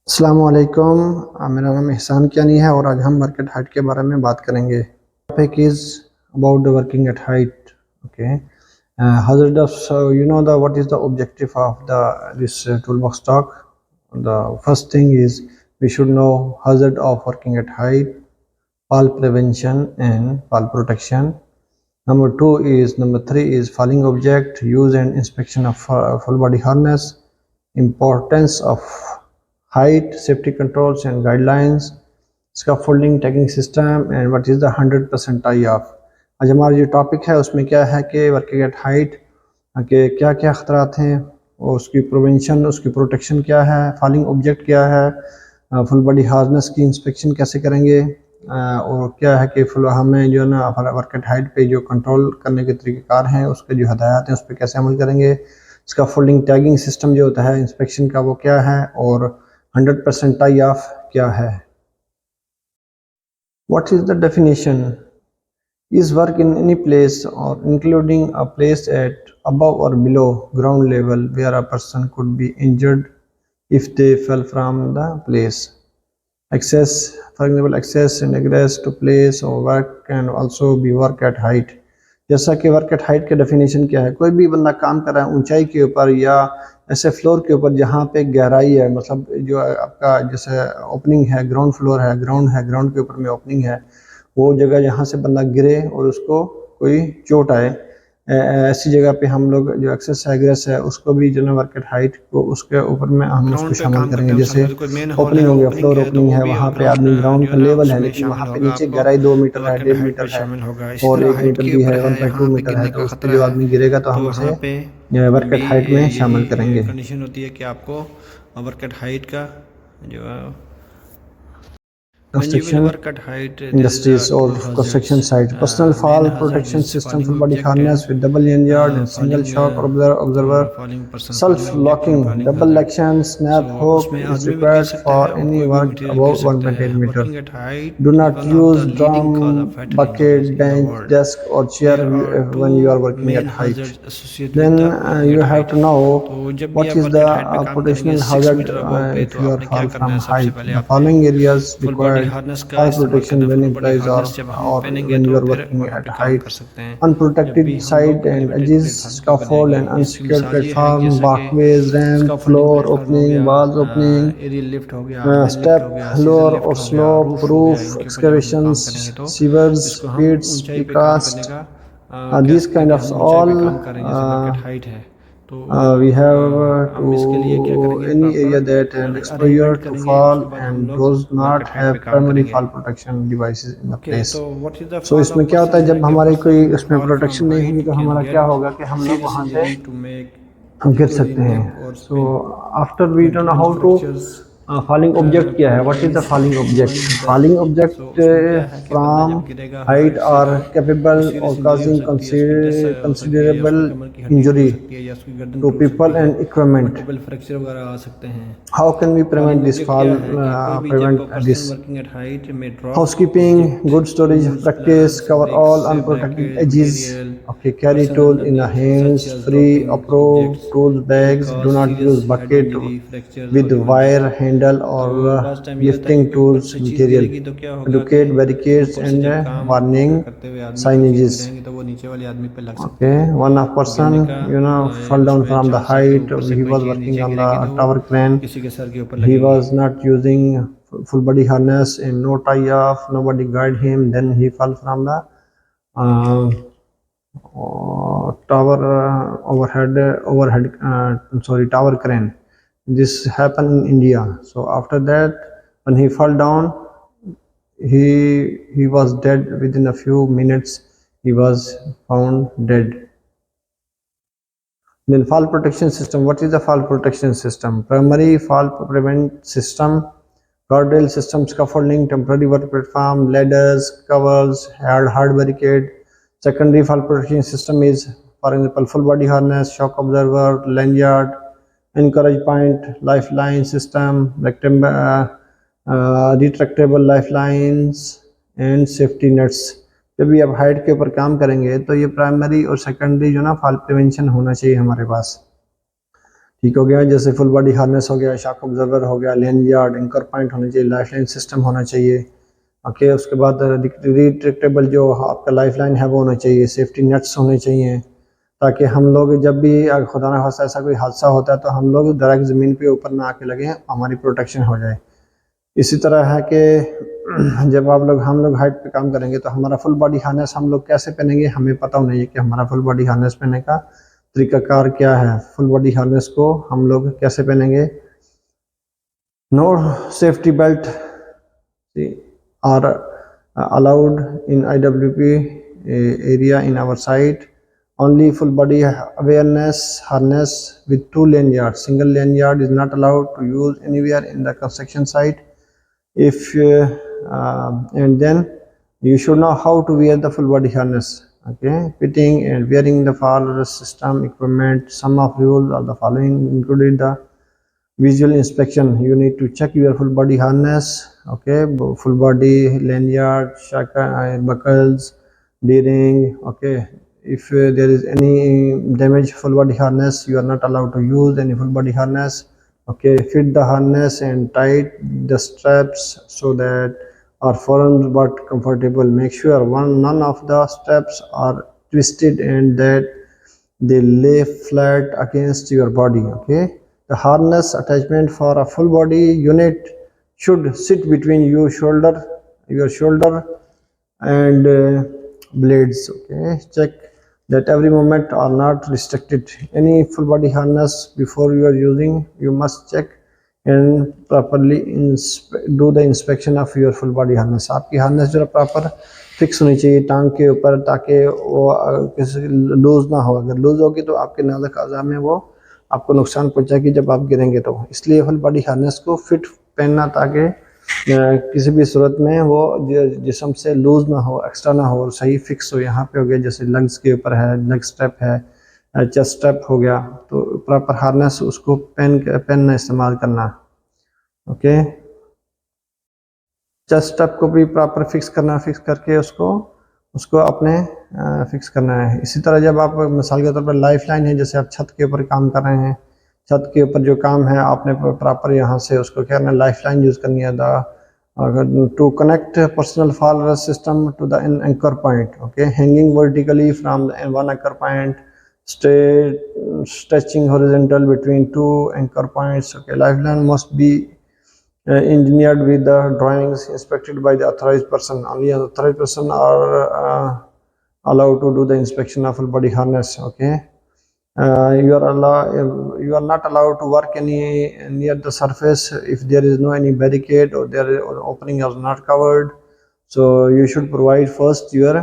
अस्सलामुअलैकुम, मेरा नाम एहसान कियानी है और आज हम वर्क एट हाइट के बारे में बात करेंगे। Topic is about the working at height. Okay, hazard of the what is the objective of the this toolbox talk. The first thing is we should know hazard of working at height, fall prevention and fall protection. Number three is falling object, use and inspection of full body harness, importance of height, safety controls and guidelines, scaffolding tagging system and what is the 100% tie off. आज हमारा जो topic है उसमें क्या है कि working at height के क्या क्या ख़तरात हैं और उसकी प्रिवेंशन, उसकी प्रोटेक्शन क्या है, फॉलिंग ऑब्जेक्ट क्या है, फुल बॉडी हार्नेस की इंस्पेक्शन कैसे करेंगे और क्या है कि हमें जो है ना वर्क एट हाइट पे जो कंट्रोल करने के तरीक़ेकार हैं उसके जो हदायत हैं उस पर कैसे अमल करेंगे, स्कैफोल्डिंग टैगिंग सिस्टम जो होता है इंस्पेक्शन का वो क्या है और 100% tie off क्या है. What is the definition? Is work in any place or including a place at above or below ground level where a person could be injured if they fell from the place. Access, for example, access and egress to place or work can also be work at height. जैसा कि work at height के definition क्या है, कोई भी बंदा काम कर रहा है ऊंचाई के ऊपर या ऐसे फ्लोर के ऊपर जहाँ पे गहराई है, मतलब जो आपका जैसे ओपनिंग है, ग्राउंड फ्लोर है, ग्राउंड के ऊपर में ओपनिंग है, वो जगह जहाँ से बंदा गिरे और उसको कोई चोट आए, ऐसी जगह पे हम लोग जो एक्सेस एग्रेस है उसको भी जो है वर्क एट हाइट को उसके ऊपर में हम उसको शामिल करेंगे। जैसे ओपनिंग हो गया, फ्लोर ओपनिंग है, वहाँ पे आदमी ग्राउंड का लेवल है लेकिन वहाँ पे नीचे गहराई 2 मीटर है, 1.5 मीटर है और 1 मीटर भी है, 1.2 मीटर है, तो उस पर जो आदमी गिरेगा तो हम उसे वर्क एट हाइट में शामिल करेंगे। कंडीशन होती है कि आपको वर्क एट हाइट का जो construction industries or construction sites. Personal fall protection system, full body harness with double lanyard and single shock observer, self-locking double action snap hook is required for any work above 1.8 meter. Do not use drum, bucket, bench, desk or chair when you are working at height. Then you have to know what is the potential hazard if you are fall from height. The following areas require fall protection when employees or when you are working at height. Unprotected side and edges, scaffold and unsecured platform, walkways, ramp, floor opening, walls opening, step, lower or slope, roof, excavations, sewers, pits, precast, these kind of all we have to any area that and exposure to fall and does not have primary fall protection devices in the place. So इसमें क्या होता है, जब हमारे कोई इसमें protection नहीं होगी तो हमारा क्या होगा कि हम लोग वहाँ से गिर सकते हैं. So after we don't know how to falling object क्या है, what is the falling object? Falling object from height are capable of causing considerable injury to people and equipment. How can we prevent this fall? Prevent this. Housekeeping, good storage practice, cover all unprotected edges. Okay, carry tool in the hands, free, approved tools bags. Do not use bucket with wire handle or lifting tools material. Educate barricades and warning signages. Okay, one person fell down from the height. He was working on the tower crane. He was not using full body harness and no tie off. Nobody guide him. Then he fell from the tower tower crane. This happened in India. So after that, when he fell down, he was dead. Within a few minutes he was found dead. Then fall protection system. What is the fall protection system? Primary fall prevent system, guardrail system, scaffolding, temporary work platform, ladders, covers, hard barricade. Secondary fall protection system is, for example, full body harness, shock observer, lanyard, anchorage point, lifeline system, retractable lifelines and safety nets. जब भी आप height के ऊपर काम करेंगे तो ये primary और सेकेंडरी जो ना फॉल प्रिवेंशन होना चाहिए हमारे पास. ठीक हो गया। जैसे फुल बॉडी हार्नेस हो गया, शॉक ऑब्जर्वर हो गया, लैंडयार्ड, एंकर पॉइंट होने चाहिए, लाइफलाइन सिस्टम होना चाहिए। ओके, उसके बाद रिट्रैक्टेबल जो आपका लाइफलाइन है वो होना चाहिए, सेफ्टी नेट्स होने चाहिए, ताकि हम लोग जब भी खुदा ना खास्ता ऐसा कोई हादसा होता है तो हम लोग डायरेक्ट ज़मीन पे ऊपर ना आके लगे, हमारी प्रोटेक्शन हो जाए। इसी तरह है कि जब हम लोग हाइट पे काम करेंगे तो हमारा फुल बॉडी हार्नेस हम लोग कैसे पहनेंगे, हमें पता होना चाहिए कि हमारा फुल बॉडी हार्नेस पहनने का तरीकाकार क्या है। फुल बॉडी हार्नेस को हम लोग कैसे पहनेंगे? No safety belt are allowed in IWP area in our site. Only full body awareness harness with 2 lanyards. Single lanyard is not allowed to use anywhere in the construction site. If and then you should know how to wear the full body harness. Okay, fitting and wearing the fall system equipment. Some of rules are the following included: the visual inspection, you need to check your full body harness. Okay, full body lanyard, buckles, d-ring. Okay, if there is any damaged full body harness, you are not allowed to use any full body harness. Okay, fit the harness and tight the straps so that are firm but comfortable. Make sure none of the straps are twisted and that they lay flat against your body. Okay, the harness attachment for a full body unit should sit between your shoulder and blades. Okay, check that every movement are not restricted. Any full body harness before you are using, you must check and properly do the inspection of your full body harness. आपकी harness जो proper fix होनी चाहिए टांग के ऊपर, ताकि वो किसी लूज ना हो। अगर लूज होगी तो आपके नाज़ुक अज़ा में वो आपको नुकसान पहुंचाएगी जब आप गिरेंगे तो। इसलिए फुल बॉडी हार्नेस को फिट पहनना, ताकि किसी भी सूरत में वो जिस्म से लूज ना हो, एक्स्ट्रा ना हो, और सही फिक्स हो। यहाँ पे हो गया जैसे लग्स के ऊपर है, लेग स्ट्रैप है, चेस्ट स्ट्रैप हो गया, तो प्रॉपर हार्नेस उसको पहनना इस्तेमाल करना। ओके, चेस्ट स्ट्रैप को भी प्रॉपर फिक्स करना, फिक्स करके उसको उसको अपने फिक्स करना है। इसी तरह जब आप मिसाल के तौर पर लाइफ लाइन है, जैसे आप छत के ऊपर काम कर रहे हैं, छत के ऊपर जो काम है आपने प्रॉपर यहाँ से उसको क्या करना है, लाइफ लाइन यूज़ करनी है to connect personal fall system to the anchor point. Okay, hanging vertically from one anchor point, stretching horizontal between two anchor points. Okay, lifeline must be engineered with the drawings inspected by the authorized person. Only authorized person are allowed to do the inspection of full body harness. Okay, you are not allowed to work any near the surface if there is no any barricade or or opening is not covered. So you should provide first your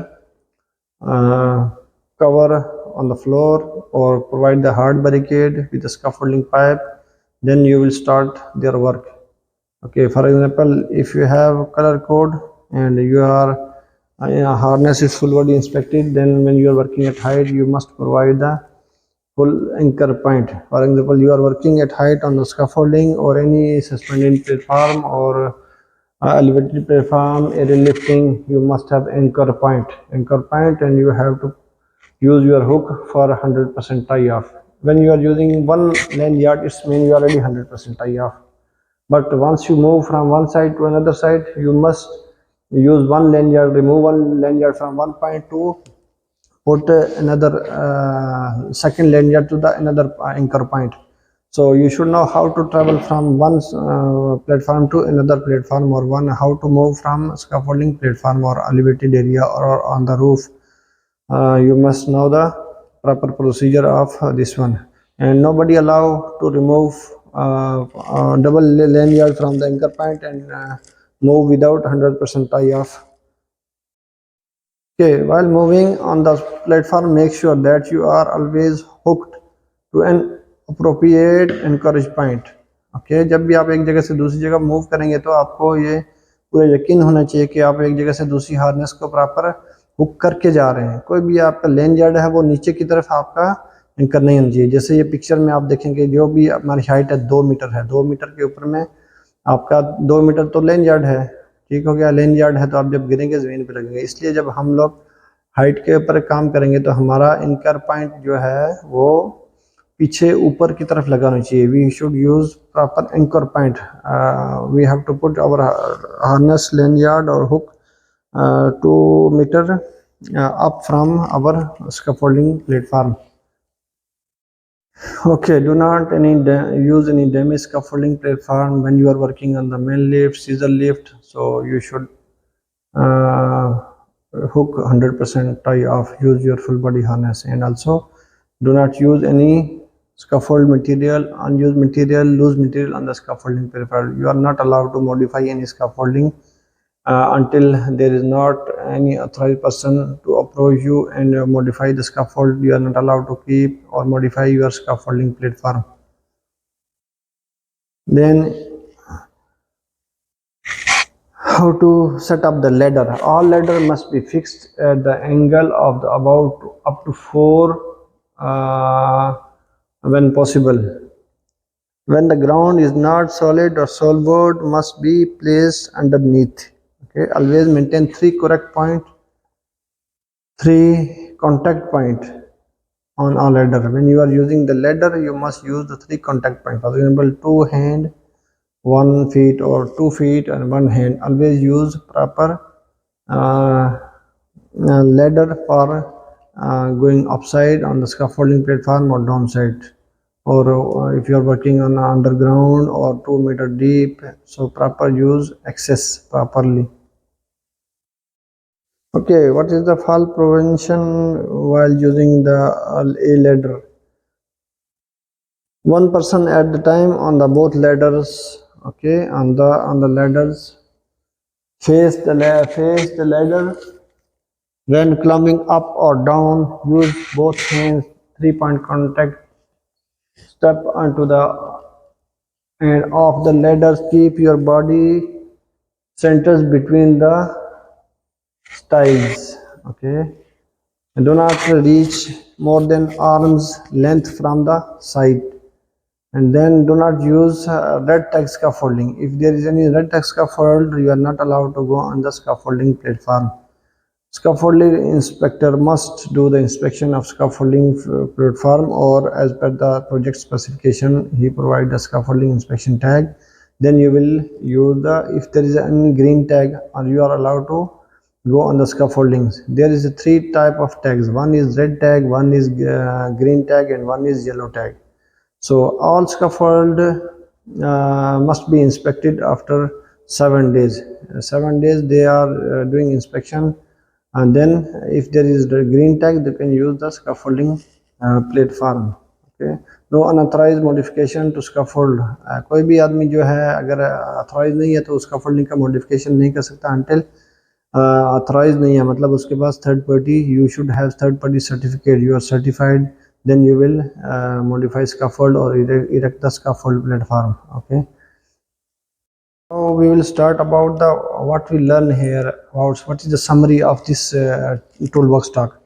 cover on the floor, or provide the hard barricade with the scaffolding pipe, then you will start their work. Okay, for example, if you have color code and your harness is full body inspected, then when you are working at height, you must provide the full anchor point. For example, you are working at height on the scaffolding or any suspended platform or elevated platform, airlifting, you must have anchor point, and you have to use your hook for 100% tie off. When you are using one lanyard, it's mean you are already 100% tie off. But once you move from one side to another side, you must use one lanyard, remove one lanyard from one point to put another second lanyard to the another anchor point. So you should know how to travel from one platform to another platform, or how to move from scaffolding platform or elevated area or on the roof. You must know the proper procedure of this one. And nobody allow to remove double lanyard from the anchor point and move without 100% tie off. Okay, while moving on the platform, make sure that you are always hooked to an appropriate anchorage point. Okay, जब भी आप एक जगह से दूसरी जगह move करेंगे तो आपको ये पूरा यकीन होना चाहिए कि आप एक जगह से दूसरी हार्नेस को प्रॉपर हुक करके जा रहे हैं। कोई भी आपका लेन यार्ड है वो नीचे की तरफ आपका एंकर नहीं होना चाहिए। जैसे ये पिक्चर में आप देखेंगे, जो भी हमारी हाइट है 2 मीटर है, 2 मीटर के ऊपर में आपका 2 मीटर तो लेन यार्ड है, ठीक हो गया। लेन यार्ड है तो आप जब गिरेंगे ज़मीन पे लगेंगे। इसलिए जब हम लोग हाइट के ऊपर काम करेंगे तो हमारा एंकर पॉइंट जो है वो पीछे ऊपर की तरफ लगाना चाहिए. We should use proper anchor point. We have to put our harness lanyard or hook 2 meter up from our scaffolding platform. Okay, do not use any damaged scaffolding platform when you are working on the main lift, scissor lift. So you should uh, hook 100% tie off. Use your full body harness, and also do not use any scaffold material, unused material, loose material on the scaffolding platform. You are not allowed to modify any scaffolding until there is not any authorized person to approach you and modify the scaffold. You are not allowed to keep or modify your scaffolding platform. Then how to set up the ladder. All ladder must be fixed at the angle of the about up to 4 when possible. When the ground is not solid, or solid must be placed underneath. Okay, always maintain 3 contact point on a ladder. When you are using the ladder, you must use the 3 contact point. For example, 2 hand, 1 feet, or 2 feet and 1 hand. Always use proper uh, ladder for going upside on the scaffolding platform or downside, or if you are working on underground or 2 meter deep, so proper use access properly. Okay, what is the fall prevention while using the a ladder? One person at the time on the both ladders. Okay, on the ladders, face the ladder. When climbing up or down, use both hands, 3 point contact. Step onto the end of the ladders. Keep your body centers between the stiles. Okay. And do not reach more than arm's length from the side. And then do not use red tag scaffolding. If there is any red tag scaffold, you are not allowed to go on the scaffolding platform. Scaffolding inspector must do the inspection of scaffolding platform, or as per the project specification, he provide the scaffolding inspection tag. Then you will use the, if there is any green tag, or you are allowed to go on the scaffoldings. There is a 3 type of tags. One is red tag, one is green tag, and one is yellow tag. So all scaffold must be inspected after 7 days. 7 days they are doing inspection, and then if there is the green tag, they can use the scaffolding platform. Okay, no unauthorized modification to scaffold. कोई भी आदमी जो है अगर authorise नहीं है तो scaffolding का मॉडिफिकेशन नहीं कर सकता until अथोराइज नहीं है, मतलब उसके पास third party, you should have third party certificate, you are certified, then you will modify scaffold or erect the scaffold platform. Okay, so we will start about the what we learn here about what is the summary of this toolbox talk.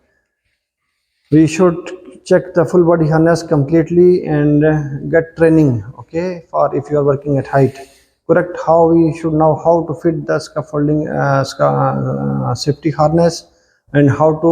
We should check the full body harness completely and get training. Okay, for if you are working at height, correct how we should know how to fit the scaffolding safety harness, and how to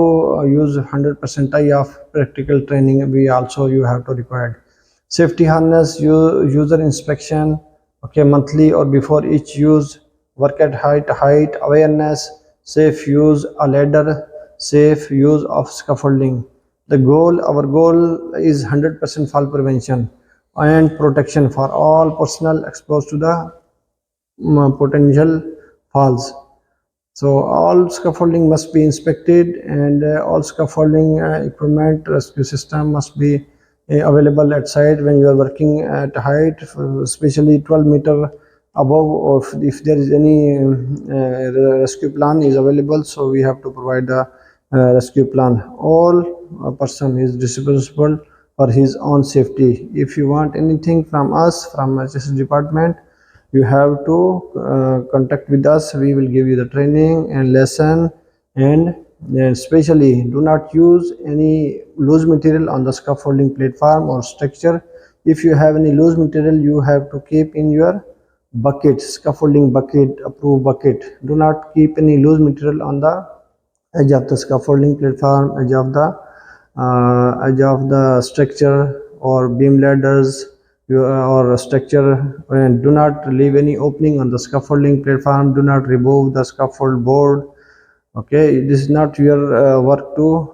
use 100% tie off. Practical training we also you have to required. Safety harness user inspection, okay, monthly or before each use. Work at height awareness, safe use a ladder, safe use of scaffolding. Our goal is 100% fall prevention and protection for all personnel exposed to the potential falls. So all scaffolding must be inspected, and all scaffolding equipment rescue system must be available at site when you are working at height, especially 12 meter above, or if there is any rescue plan is available, so we have to provide the rescue plan. All person is responsible for his own safety. If you want anything from us, from HSS department, you have to contact with us. We will give you the training and lesson, and especially do not use any loose material on the scaffolding platform or structure. If you have any loose material, you have to keep in your bucket, scaffolding bucket, approved bucket. Do not keep any loose material on the edge of the scaffolding platform, edge of the structure, or beam ladders or structure. Do not leave any opening on the scaffolding platform. Do not remove the scaffold board. Okay, it is not your work to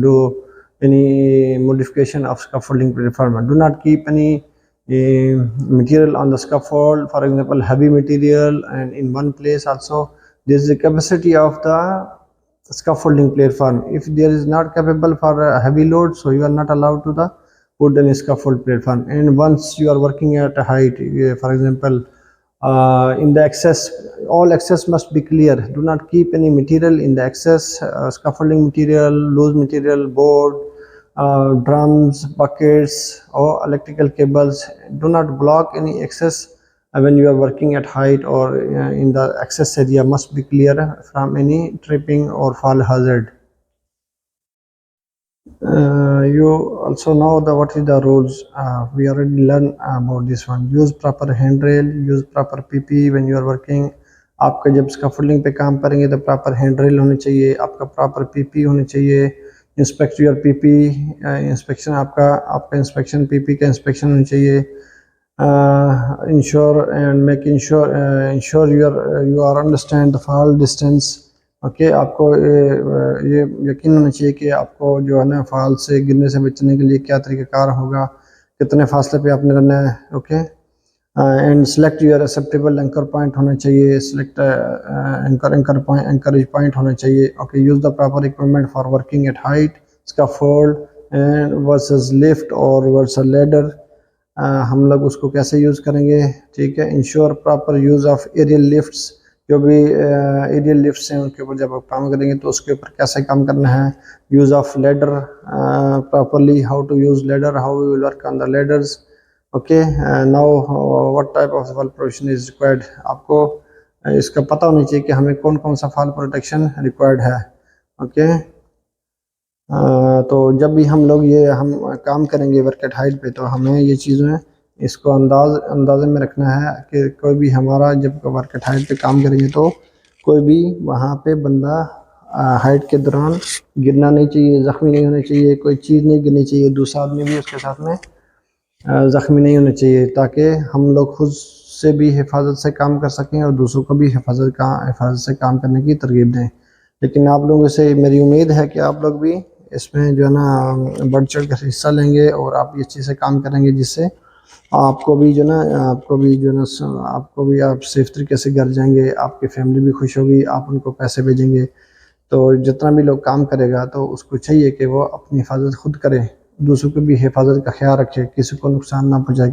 do any modification of scaffolding platform. Do not keep any material on the scaffold, for example heavy material, and in one place also there is the capacity of the scaffolding platform. If there is not capable for a heavy load, so you are not allowed to the put any scaffold platform. And once you are working at a height, for example in the access, all access must be clear. Do not keep any material in the access, scaffolding material, loose material, board, drums, buckets or electrical cables. Do not block any access when you are working at height, or in the access area must be clear from any tripping or fall hazard. You also know the what is the rules. We already learned about this one. Use proper handrail, use proper PP when you are working. आपका जब scaffolding पे काम करेंगे तो proper हैंड्रेल होनी चाहिए, आपका proper PP होनी चाहिए. इंस्पेक्ट योर पीपी, इंस्पेक्शन आपका आपका इंस्पेक्शन पीपी का इंस्पेक्शन होनी चाहिए. Ensure and make ensure you are understand the fall distance. Okay आपको ये यकीन होना चाहिए कि आपको जो है ना फाल से गिरने से बचने के लिए क्या तरीक़ाकार होगा, कितने फासले पे आपने रहना है. Okay and select your acceptable anchor point होना चाहिए. सेलेक्ट एंकरेज पॉइंट होना चाहिए. Okay use the proper equipment for working at height, scaffold and versus lift और वर्सेस लैडर. हम लोग उसको कैसे यूज़ करेंगे, ठीक है. Ensure proper use of aerial lifts. जो भी एरियल लिफ्ट्स हैं उनके ऊपर जब आप काम करेंगे तो उसके ऊपर कैसे काम करना है. Use of ladder properly, how to use ladder, how we will work on the ladders. Okay now what type of fall protection is required. आपको इसका पता होना चाहिए कि हमें कौन कौन सा फॉल प्रोटेक्शन रिक्वायर्ड है. ओके तो जब भी हम लोग ये हम काम करेंगे वर्क एट हाइट पे, तो हमें ये चीज़ें इसको अंदाजे में रखना है कि कोई भी हमारा जब वर्क एट हाइट पे काम करेंगे तो कोई भी वहाँ पे बंदा हाइट के दौरान गिरना नहीं चाहिए, ज़ख्मी नहीं होना चाहिए, कोई चीज़ नहीं गिरनी चाहिए, दूसरा आदमी भी उसके साथ में ज़ख्मी नहीं होना चाहिए, ताकि हम लोग खुद से भी हिफाजत से काम कर सकें और दूसरों को भी हिफाजत से काम करने की तरगीब दें. लेकिन आप लोगों से मेरी उम्मीद है कि आप लोग भी इसमें जो है ना बढ़ चढ़ कर हिस्सा लेंगे और आप ये अच्छे से काम करेंगे, जिससे आपको भी जो ना आपको भी आप सेफ तरीके से घर जाएंगे, आपकी फैमिली भी खुश होगी, आप उनको पैसे भेजेंगे. तो जितना भी लोग काम करेगा तो उसको चाहिए कि वो अपनी हिफाजत खुद करे, दूसरों की भी हिफाजत का ख्याल रखे, किसी को नुकसान ना पहुँचाए.